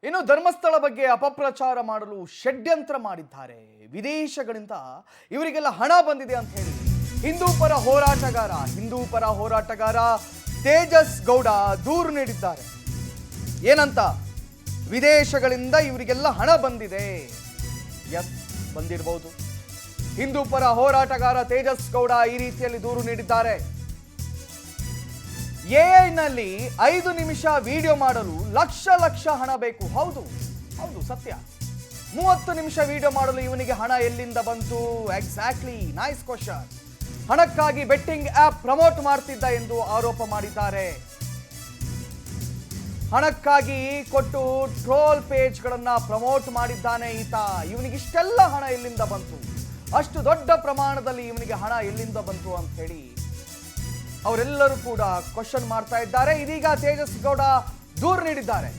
ಇನ್ನು ಧರ್ಮಸ್ಥಳ ಬಗ್ಗೆ ಅಪಪ್ರಚಾರ ಮಾಡಲು ಷಡ್ಯಂತ್ರ ಮಾಡಿದ್ದಾರೆ. ವಿದೇಶಗಳಿಂದ ಇವರಿಗೆಲ್ಲ ಹಣ ಬಂದಿದೆ ಅಂತ ಹೇಳಿ ಹಿಂದೂ ಪರ ಹೋರಾಟಗಾರ ತೇಜಸ್ ಗೌಡ ದೂರು ನೀಡಿದ್ದಾರೆ. ಏನಂತ? ವಿದೇಶಗಳಿಂದ ಇವರಿಗೆಲ್ಲ ಹಣ ಬಂದಿದೆ. ಎಸ್, ಬಂದಿರಬಹುದು. ಹಿಂದೂ ಪರ ಹೋರಾಟಗಾರ ತೇಜಸ್ ಗೌಡ ಈ ರೀತಿಯಲ್ಲಿ ದೂರು ನೀಡಿದ್ದಾರೆ. ಎಐನಲ್ಲಿ 5 ನಿಮಿಷ ವಿಡಿಯೋ ಮಾಡಲು ಲಕ್ಷ ಹಣ ಬೇಕು. ಹೌದು ಸತ್ಯ. 30 ನಿಮಿಷ ವಿಡಿಯೋ ಮಾಡಲು ಇವನಿಗೆ ಹಣ ಎಲ್ಲಿಂದ ಬಂತು? Exactly, nice question. ಹಣಕ್ಕಾಗಿ ಬೆಟ್ಟಿಂಗ್ ಆಪ್ ಪ್ರಮೋಟ್ ಮಾಡ್ತಿದ್ದ ಎಂದು ಆರೋಪ ಮಾಡಿದ್ದಾರೆ. ಹಣಕ್ಕಾಗಿ ಕೊಟ್ಟು ಟ್ರೋಲ್ ಪೇಜ್ಗಳನ್ನ ಪ್ರಮೋಟ್ ಮಾಡಿದ್ದಾನೆ ಈತ. ಇವನಿಗೆ ಇಷ್ಟೆಲ್ಲ ಹಣ ಎಲ್ಲಿಂದ ಬಂತು? ಅಷ್ಟು ದೊಡ್ಡ ಪ್ರಮಾಣದಲ್ಲಿ ಇವನಿಗೆ ಹಣ ಎಲ್ಲಿಂದ ಬಂತು ಅಂತ ಹೇಳಿ ಅವರೆಲ್ಲರೂ ಕೂಡ ಕ್ವಶನ್ ಮಾಡ್ತಾ ಇದ್ದಾರೆ. ಇದೀಗ ತೇಜಸ್ ಗೌಡ ದೂರು ನೀಡಿದ್ದಾರೆ.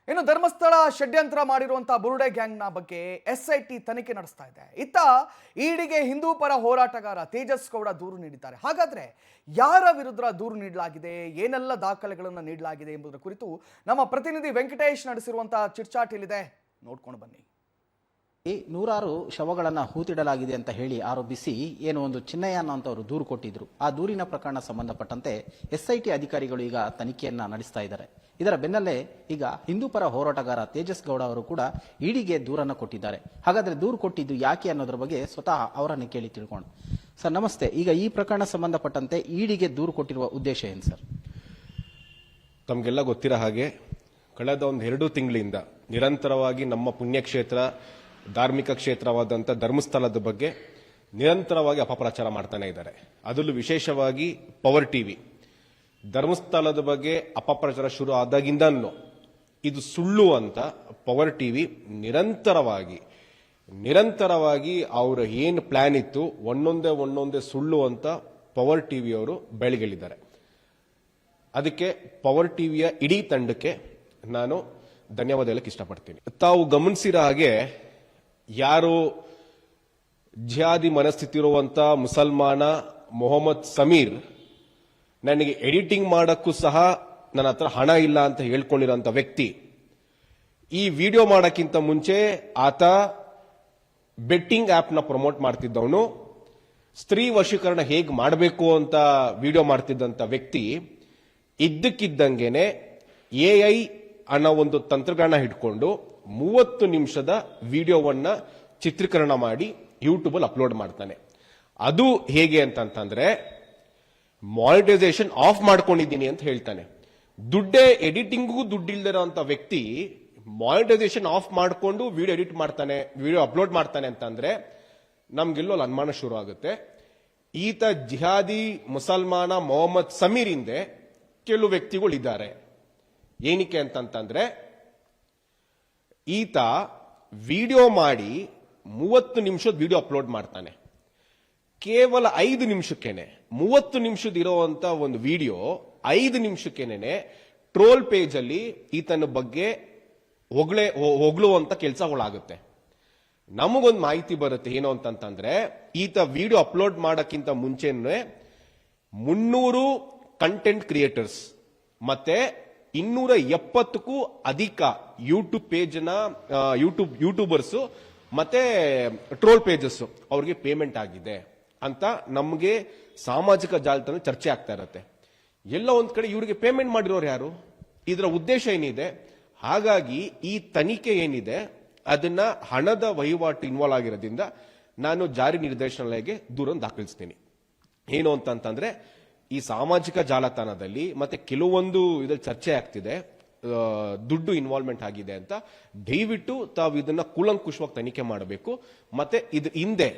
ಇನ್ನು ಧರ್ಮಸ್ಥಳ ಷಡ್ಯಂತ್ರ ಮಾಡಿರುವಂತಹ ಬುರುಡೆ ಗ್ಯಾಂಗ್ನ ಬಗ್ಗೆ SIT ತನಿಖೆ ನಡೆಸ್ತಾ ಇದೆ. ಇತ್ತ ಈಡಿಗೆ ಹಿಂದೂ ಪರ ಹೋರಾಟಗಾರ ತೇಜಸ್ ಗೌಡ ದೂರು ನೀಡಿದ್ದಾರೆ. ಹಾಗಾದ್ರೆ ಯಾರ ವಿರುದ್ಧ ದೂರು ನೀಡಲಾಗಿದೆ, ಏನೆಲ್ಲ ದಾಖಲೆಗಳನ್ನು ನೀಡಲಾಗಿದೆ ಎಂಬುದರ ಕುರಿತು ನಮ್ಮ ಪ್ರತಿನಿಧಿ ವೆಂಕಟೇಶ್ ನಡೆಸಿರುವಂತಹ ಚಿಟ್ಚಾಟ್ ಇಲ್ಲಿದೆ, ನೋಡ್ಕೊಂಡು ಬನ್ನಿ. ನೂರಾರು ಶವಗಳನ್ನು ಹೂತಿಡಲಾಗಿದೆ ಅಂತ ಹೇಳಿ ಆರೋಪಿಸಿ ಒಂದು ಚಿನ್ನಯ್ಯ ಅನ್ನೋಂಥವ್ರು ದೂರು ಕೊಟ್ಟಿದ್ರು. ಆ ದೂರಿನ ಪ್ರಕರಣ ಸಂಬಂಧಪಟ್ಟಂತೆ SIT ಅಧಿಕಾರಿಗಳು ಈಗ ತನಿಖೆಯನ್ನ ನಡೆಸ್ತಾ ಇದ್ದಾರೆ. ಇದರ ಬೆನ್ನಲ್ಲೇ ಈಗ ಹಿಂದೂ ಪರ ಹೋರಾಟಗಾರ ತೇಜಸ್ ಗೌಡ ಅವರು ಕೂಡ ಇಡಿಗೆ ದೂರನ್ನ ಕೊಟ್ಟಿದ್ದಾರೆ. ಹಾಗಾದ್ರೆ ದೂರು ಕೊಟ್ಟಿದ್ದು ಯಾಕೆ ಅನ್ನೋದ್ರ ಬಗ್ಗೆ ಸ್ವತಃ ಅವರನ್ನು ಕೇಳಿ ತಿಳ್ಕೊಂಡು. ಸರ್ ನಮಸ್ತೆ. ಈಗ ಈ ಪ್ರಕರಣ ಸಂಬಂಧಪಟ್ಟಂತೆ ಇಡಿಗೆ ದೂರು ಕೊಟ್ಟಿರುವ ಉದ್ದೇಶ ಏನು ಸರ್? ತಮಗೆಲ್ಲ ಗೊತ್ತಿರೋ ಹಾಗೆ ಕಳೆದ 1-2 ತಿಂಗಳಿಂದ ನಿರಂತರವಾಗಿ ನಮ್ಮ ಪುಣ್ಯಕ್ಷೇತ್ರ, ಧಾರ್ಮಿಕ ಕ್ಷೇತ್ರವಾದಂಥ ಧರ್ಮಸ್ಥಳದ ಬಗ್ಗೆ ನಿರಂತರವಾಗಿ ಅಪಪ್ರಚಾರ ಮಾಡ್ತಾನೆ ಇದ್ದಾರೆ. ಅದರಲ್ಲೂ ವಿಶೇಷವಾಗಿ ಪವರ್ ಟಿವಿ ಧರ್ಮಸ್ಥಳದ ಬಗ್ಗೆ ಅಪಪ್ರಚಾರ ಶುರು ಆದಾಗಿಂದನೂ ಇದು ಸುಳ್ಳು ಅಂತ ಪವರ್ ಟಿವಿ ನಿರಂತರವಾಗಿ ಅವರ ಏನು ಪ್ಲಾನ್ ಇತ್ತು ಒಂದೊಂದೇ ಸುಳ್ಳು ಅಂತ ಪವರ್ ಟಿವಿಯವರು ಬೆಳಗಿದ್ದಾರೆ. ಅದಕ್ಕೆ ಪವರ್ ಟಿವಿಯ ಇಡೀ ತಂಡಕ್ಕೆ ನಾನು ಧನ್ಯವಾದ ಹೇಳಕ್ಕೆ ಇಷ್ಟಪಡ್ತೀನಿ. ತಾವು ಗಮನಿಸಿರೋ ಹಾಗೆ ಯಾರು ಜಿಹಾದಿ ಮನಸ್ಥಿತಿ ಇರುವಂತ ಮುಸಲ್ಮಾನ ಮೊಹಮ್ಮದ್ ಸಮೀರ್ ನನಗೆ ಎಡಿಟಿಂಗ್ ಮಾಡಕ್ಕೂ ಸಹ ನನ್ನ ಹತ್ರ ಹಣ ಇಲ್ಲ ಅಂತ ಹೇಳ್ಕೊಂಡಿರೋಂಥ ವ್ಯಕ್ತಿ, ಈ ವಿಡಿಯೋ ಮಾಡಕ್ಕಿಂತ ಮುಂಚೆ ಆತ ಬೆಟ್ಟಿಂಗ್ ಆಪ್ನ ಪ್ರಮೋಟ್ ಮಾಡ್ತಿದ್ದವನು, ಸ್ತ್ರೀ ವಶೀಕರಣ ಹೇಗೆ ಮಾಡಬೇಕು ಅಂತ ವಿಡಿಯೋ ಮಾಡ್ತಿದ್ದಂಥ ವ್ಯಕ್ತಿ ಇದ್ದಕ್ಕಿದ್ದಂಗೆನೆ AI ಅನ್ನೋ ಒಂದು ತಂತ್ರಗಳನ್ನ ಹಿಡ್ಕೊಂಡು 30 ನಿಮಿಷದ ವಿಡಿಯೋವನ್ನ ಚಿತ್ರೀಕರಣ ಮಾಡಿ ಯೂಟ್ಯೂಬ್ ಅಲ್ಲಿ ಅಪ್ಲೋಡ್ ಮಾಡ್ತಾನೆ. ಅದು ಹೇಗೆ ಅಂತಂದ್ರೆ ಮಾನಿಟೈಸೇಷನ್ ಆಫ್ ಮಾಡ್ಕೊಂಡಿದ್ದೀನಿ ಅಂತ ಹೇಳ್ತಾನೆ. ಎಡಿಟಿಂಗ್ಗೂ ದುಡ್ಡಿಲ್ದಿರೋ ಅಂತ ವ್ಯಕ್ತಿ ಮಾನಿಟೈಸೇಷನ್ ಆಫ್ ಮಾಡ್ಕೊಂಡು ವಿಡಿಯೋ ಎಡಿಟ್ ಮಾಡ್ತಾನೆ, ವಿಡಿಯೋ ಅಪ್ಲೋಡ್ ಮಾಡ್ತಾನೆ ಅಂತಂದ್ರೆ ನಮ್ಗೆಲ್ಲೋ ಅನುಮಾನ ಶುರು ಆಗುತ್ತೆ. ಈತ ಜಿಹಾದಿ ಮುಸಲ್ಮಾನ ಮೊಹಮ್ಮದ್ ಸಮೀರ್ ಹಿಂದೆ ಕೆಲವು ವ್ಯಕ್ತಿಗಳು ಇದ್ದಾರೆ. ಏನಕ್ಕೆ ಅಂತಂದ್ರೆ ಈತ ವಿಡಿಯೋ ಮಾಡಿ 30 ನಿಮಿಷದ ವಿಡಿಯೋ ಅಪ್ಲೋಡ್ ಮಾಡ್ತಾನೆ. ಕೇವಲ 5 ನಿಮಿಷಕ್ಕೇನೆ 30 ನಿಮಿಷದ ಇರುವಂತ ಒಂದು ವಿಡಿಯೋ 5 ನಿಮಿಷಕ್ಕೇನೆ ಟ್ರೋಲ್ ಪೇಜ್ ಅಲ್ಲಿ ಈತನ ಬಗ್ಗೆ ಹೊಗಳುವಂತ ಕೆಲಸಗಳಾಗುತ್ತೆ. ನಮಗೊಂದು ಮಾಹಿತಿ ಬರುತ್ತೆ ಏನು ಅಂತಂದ್ರೆ ಈತ ವಿಡಿಯೋ ಅಪ್ಲೋಡ್ ಮಾಡಕ್ಕಿಂತ ಮುಂಚೆನೆ 300 ಕಂಟೆಂಟ್ ಕ್ರಿಯೇಟರ್ಸ್ ಮತ್ತೆ 270ಕ್ಕೂ ಅಧಿಕ ಯೂಟ್ಯೂಬ್ ಪೇಜ್ನ ಯೂಟ್ಯೂಬರ್ಸ್ ಮತ್ತೆ ಟ್ರೋಲ್ ಪೇಜಸ್ ಅವ್ರಿಗೆ ಪೇಮೆಂಟ್ ಆಗಿದೆ ಅಂತ ನಮಗೆ ಸಾಮಾಜಿಕ ಜಾಲತಾಣ ಚರ್ಚೆ ಆಗ್ತಾ ಇರುತ್ತೆ. ಎಲ್ಲ ಒಂದ್ ಕಡೆ ಇವರಿಗೆ ಪೇಮೆಂಟ್ ಮಾಡಿರೋರು ಯಾರು? ಇದರ ಉದ್ದೇಶ ಏನಿದೆ? ಹಾಗಾಗಿ ಈ ತನಿಖೆ ಏನಿದೆ ಅದನ್ನ ಹಣದ ವಹಿವಾಟು ಇನ್ವಾಲ್ವ್ ಆಗಿರೋದ್ರಿಂದ ನಾನು ಜಾರಿ ನಿರ್ದೇಶನಾಲಯಕ್ಕೆ ದೂರನ್ನು ದಾಖಲಿಸ್ತೀನಿ. ಏನು ಅಂತಂದ್ರೆ ಈ ಸಾಮಾಜಿಕ ಜಾಲತಾಣದಲ್ಲಿ ಮತ್ತೆ ಕೆಲವೊಂದು ಇದ್ರಲ್ಲಿ ಚರ್ಚೆ ಆಗ್ತಿದೆ, ದುಡ್ಡು ಇನ್ವಾಲ್ವ್ಮೆಂಟ್ ಆಗಿದೆ ಅಂತ. ದಯವಿಟ್ಟು ತಾವು ಇದನ್ನ ಕೂಲಂಕುಷವಾಗಿ ತನಿಖೆ ಮಾಡಬೇಕು. ಮತ್ತೆ ಇದ್ರ ಹಿಂದೆ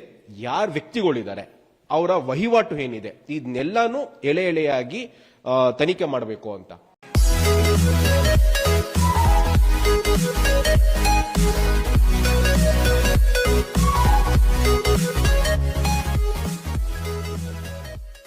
ಯಾರು ವ್ಯಕ್ತಿಗಳಿದ್ದಾರೆ, ಅವರ ವಹಿವಾಟು ಏನಿದೆ, ಇದನ್ನೆಲ್ಲಾನು ಎಳೆಯಾಗಿ ತನಿಖೆ ಮಾಡಬೇಕು ಅಂತ.